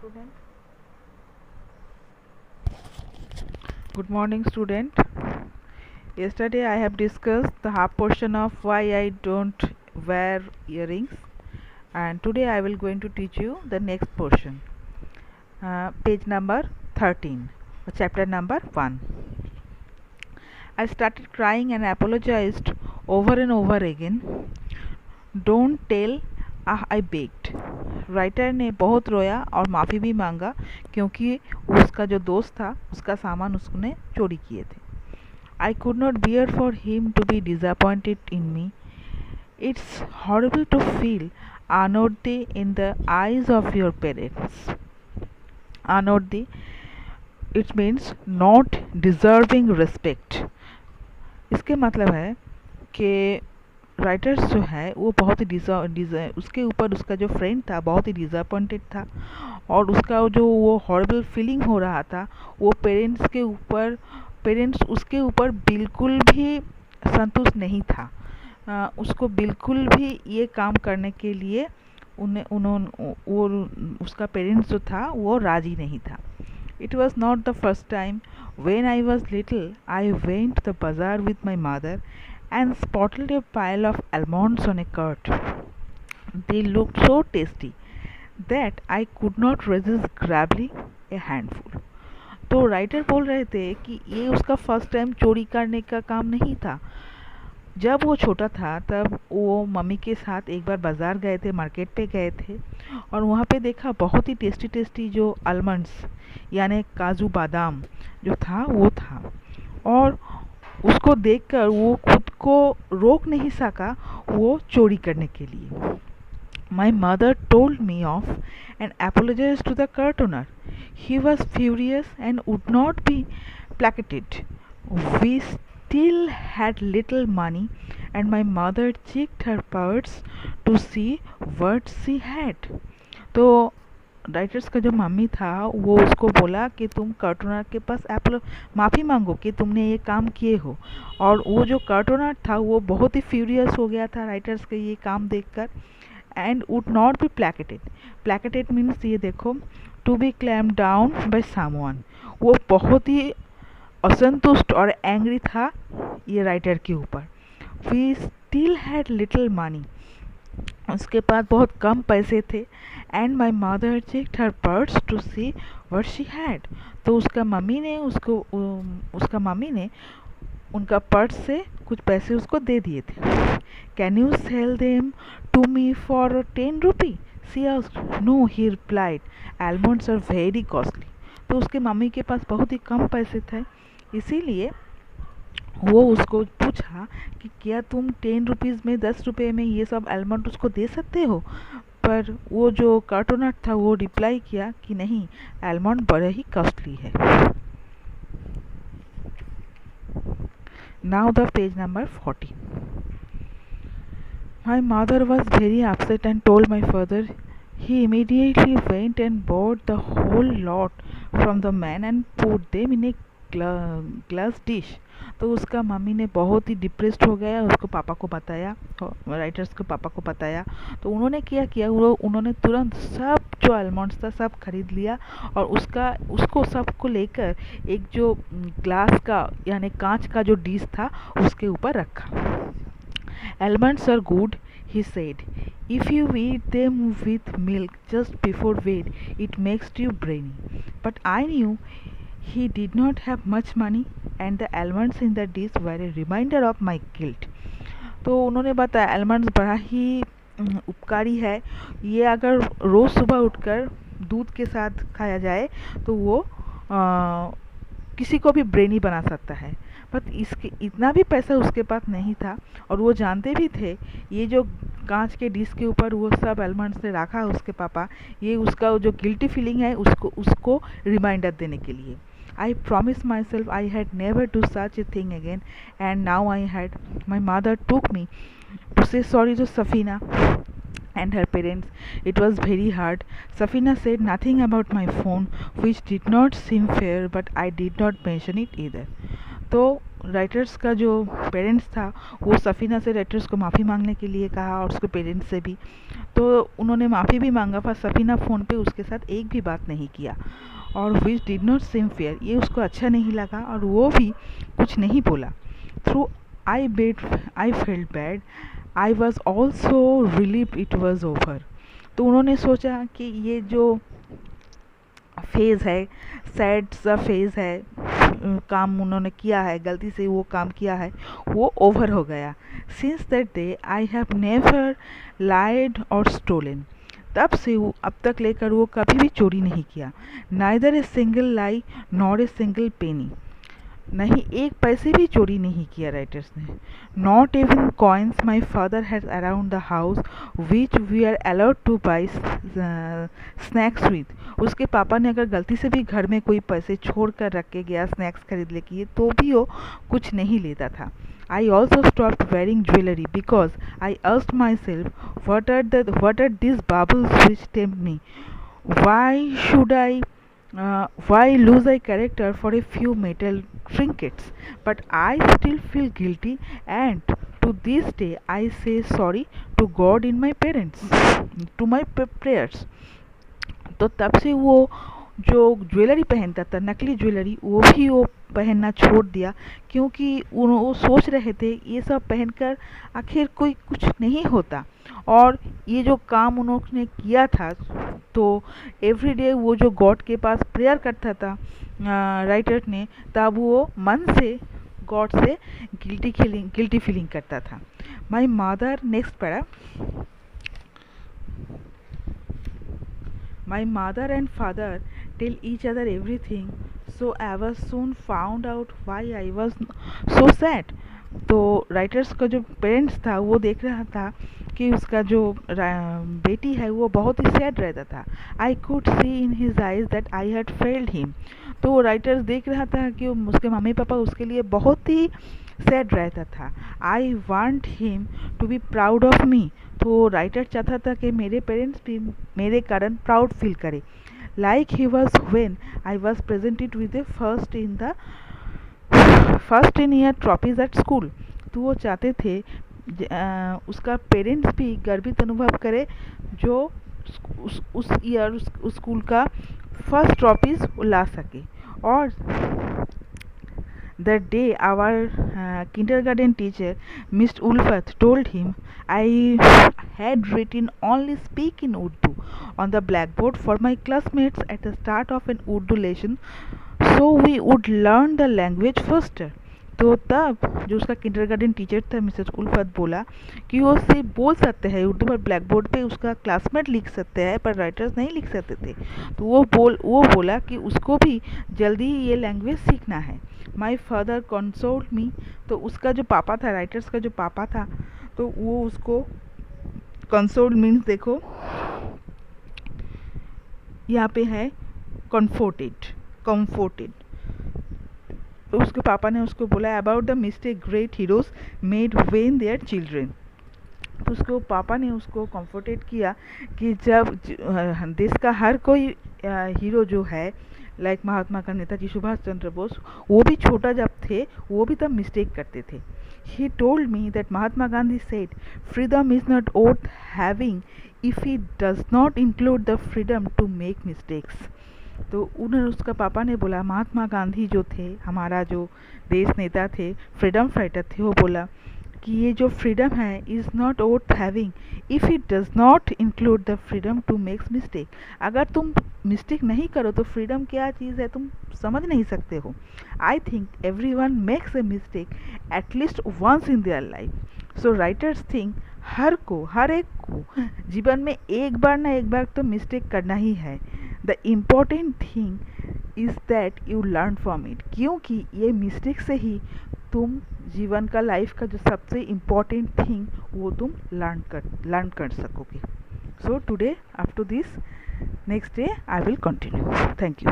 student. Good morning, student. Yesterday I have discussed the half portion of why I don't wear earrings, and today I will going to teach you the next portion. Page number 13, chapter number 1. I started crying and apologized over and over again. Don't tell, I begged. Writer ने बहुत रोया और माफ़ी भी मांगा क्योंकि उसका जो दोस्त था उसका सामान उसने चोरी किए थे. I could not bear for him to be disappointed in me. It's horrible to feel unworthy in the eyes of your parents. Unworthy, it means not deserving respect. इसके मतलब है कि राइटर्स जो है वो बहुत ही उसके ऊपर उसका जो फ्रेंड था बहुत ही डिसअपॉइंटेड था और उसका जो वो हॉरिबल फीलिंग हो रहा था वो पेरेंट्स उसके ऊपर बिल्कुल भी संतुष्ट नहीं था. उसको बिल्कुल भी ये काम करने के लिए वो उसका पेरेंट्स जो था वो राजी नहीं था. It was not the first time. When I was little, I went to the bazaar with my mother and spotted a pile of almonds on a cart. They looked so tasty that I could not resist grabbing a handful. तो writer बोल रहे थे कि ये उसका first time चोरी करने का काम नहीं था. जब वो छोटा था तब वो मम्मी के साथ एक बार बाज़ार गए थे, मार्केट पे गए थे और वहाँ पे देखा बहुत ही टेस्टी जो आलमंड्स यानी काजू बादाम जो था वो था और उसको देखकर वो खुद को रोक नहीं सका वो चोरी करने के लिए. My mother told me off and apologized to the cart owner. He was furious and would not be placated. We still had little money and my mother checked her purse to see what she had. तो writers का जो mummy था वो उसको बोला कि तुम Kurt owner के पास माफ़ी मांगो कि तुमने ये काम किए हो. और वो जो कर्ट ओनर था वो बहुत ही फ्यूरियस हो गया था राइटर्स के ये काम देखकर. And would not be placated means ये देखो to be calm down by someone. वो बहुत ही असंतुष्ट और एंग्री था ये राइटर के ऊपर. We still had little money, उसके पास बहुत कम पैसे थे. And my mother checked her purse to see what she had. तो उसका मम्मी ने उनका पर्स से कुछ पैसे उसको दे दिए थे. Can you sell them to me for 10 rupee? She asked. No, he replied, almonds are very costly. तो उसके मम्मी के पास बहुत ही कम पैसे थे, इसीलिए वो उसको पूछा कि क्या तुम 10 रुपीज़ में 10 रुपये में ये सब आलमंड उसको दे सकते हो. पर वो जो कार्टूनर था वो रिप्लाई किया कि नहीं, आलमंड बड़े ही कॉस्टली है. Now the page number 40. My mother was very upset and told my father. He immediately went and bought the whole lot from the man and put them in a glass dish. तो उसका mummy ने बहुत ही depressed हो गया, उसको पापा को बताया, राइटर्स को पापा को बताया. तो उन्होंने क्या किया, उन्होंने तुरंत सब जो आलमंड्स था सब खरीद लिया और उसको सबको लेकर एक जो ग्लास का यानी कांच का जो डिश था उसके ऊपर रखा. Almonds are good, he said. If you eat them with milk just before bed, it makes you brainy. But I knew he did not have much money and the almonds in the dish were a reminder of my guilt. तो उन्होंने बताया almonds बड़ा ही उपकारी है. ये अगर रोज़ सुबह उठकर दूध के साथ खाया जाए तो वो किसी को भी ब्रेनी बना सकता है. बट इसके इतना भी पैसा उसके पास नहीं था और वो जानते भी थे ये जो कांच के डिश के ऊपर वो सब आलमंड्स ने रखा है उसके पापा, ये उसका जो गिल्टी फीलिंग है उसको रिमाइंडर देने के लिए. I promised myself I had never do such a thing again, and now I had. My mother took me to say sorry to Safina and her parents. It was very hard. Safina said nothing about my phone, which did not seem fair, but I did not mention it either. तो writers का जो parents था वो सफ़ीना से writers को माफ़ी मांगने के लिए कहा और उसके पेरेंट्स से भी। तो उन्होंने माफ़ी भी मांगा, पर सफ़ीना फ़ोन पे उसके साथ एक भी बात नहीं किया और which did not seem fair, ये उसको अच्छा नहीं लगा और वो भी कुछ नहीं बोला। Through I felt bad, I was also relieve it was over. तो उन्होंने सोचा कि ये जो फेज़ है, सैड सा फेज़ है, काम उन्होंने किया है, गलती से वो काम किया है, वो ओवर हो गया। Since that day I have never lied और स्टोलन, तब से वो अब तक लेकर वो कभी भी चोरी नहीं किया। Neither a single lie nor a single penny, नहीं एक पैसे भी चोरी नहीं किया राइटर्स ने। Not even coins my father has around the house which we are allowed to buy snacks with, उसके पापा ने अगर गलती से भी घर में कोई पैसे छोड़ कर रख के गया स्नैक्स खरीदने के लिए तो भी वो कुछ नहीं लेता था। I also stopped wearing jewellery because I asked my self what are these bubbles which tempt me? Why lose a character for a few metal trinkets? But I still feel guilty, and to this day I say sorry to God in my parents, to my prayers. तो तब से वो जो jewellery पहनता था, नकली jewellery, वो भी वो पहनना छोड़ दिया, क्योंकि वो सोच रहे थे ये सब पहनकर आखिर कोई कुछ नहीं होता। और ये जो काम उन्होंने किया था, तो एवरीडे वो जो गॉड के पास प्रेयर करता था राइटर ने, तब वो मन से गॉड से गिल्टी फीलिंग करता था। My mother, next para, My mother and father tell each other everything, so I was soon found out why I was so sad. तो राइटर्स का जो पेरेंट्स था वो देख रहा था कि उसका जो बेटी है वो बहुत ही सैड रहता था। I could see in his eyes that I had failed him. तो वो राइटर्स देख रहा था कि उसके मम्मी पापा उसके लिए बहुत ही सैड रहता था। I want him to be proud of me, तो राइटर चाहता था कि मेरे पेरेंट्स भी मेरे कारण प्राउड फील करे, like he was when I was presented with A first in year trophies at school. तो वो चाहते थे उसका पेरेंट्स भी गर्वित अनुभव करे जो उस ईयर उस स्कूल का फर्स्ट ट्रॉफीज ला सके। और that day our kindergarten teacher Miss Ulfat told him I had written only speak in Urdu on the blackboard for my classmates at the start of an Urdu lesson, so we would learn the language faster. तो तब जो उसका kindergarten teacher था Mrs उल्फत बोला कि वो सिर्फ बोल सकते हैं उर्दू पर, ब्लैक बोर्ड पे उसका क्लासमेट लिख सकते हैं पर राइटर्स नहीं लिख सकते थे। तो वो बोला कि उसको भी जल्दी ही ये लैंग्वेज सीखना है। माई फादर कंसोल्ड मी, तो उसका जो पापा था, राइटर्स का जो पापा था, तो वो उसको कंसोल्ड मीन्स देखो यहाँ पे है कंफोर्टेड। तो उसके पापा ने उसको बोला about the mistake great heroes made when they are children. तो उसको पापा ने उसको कंफर्टेड किया कि जब देश का हर कोई हीरो जो है, लाइक महात्मा गांधी, नेताजी सुभाष चंद्र बोस, वो भी छोटा जब थे वो भी तब मिस्टेक करते थे। He told me that Mahatma Gandhi said freedom is not worth having if it does not include the freedom to make mistakes. तो उन्हें उसका पापा ने बोला, महात्मा गांधी जो थे, हमारा जो देश नेता थे, फ्रीडम फाइटर थे, वो बोला कि ये जो फ्रीडम है is not worth having if it does not include the freedom to makes mistake. अगर तुम मिस्टेक नहीं करो तो फ्रीडम क्या चीज़ है तुम समझ नहीं सकते हो। I think everyone makes a mistake at least once in their life. So writers think हर एक को जीवन में एक बार ना एक बार तो मिस्टेक करना ही है। The important thing is that you learn from it, क्योंकि ये मिस्टेक से ही तुम जीवन का, लाइफ का जो सबसे इम्पॉर्टेंट थिंग वो तुम लर्न कर सकोगे। So today after this next day I will continue. Thank you.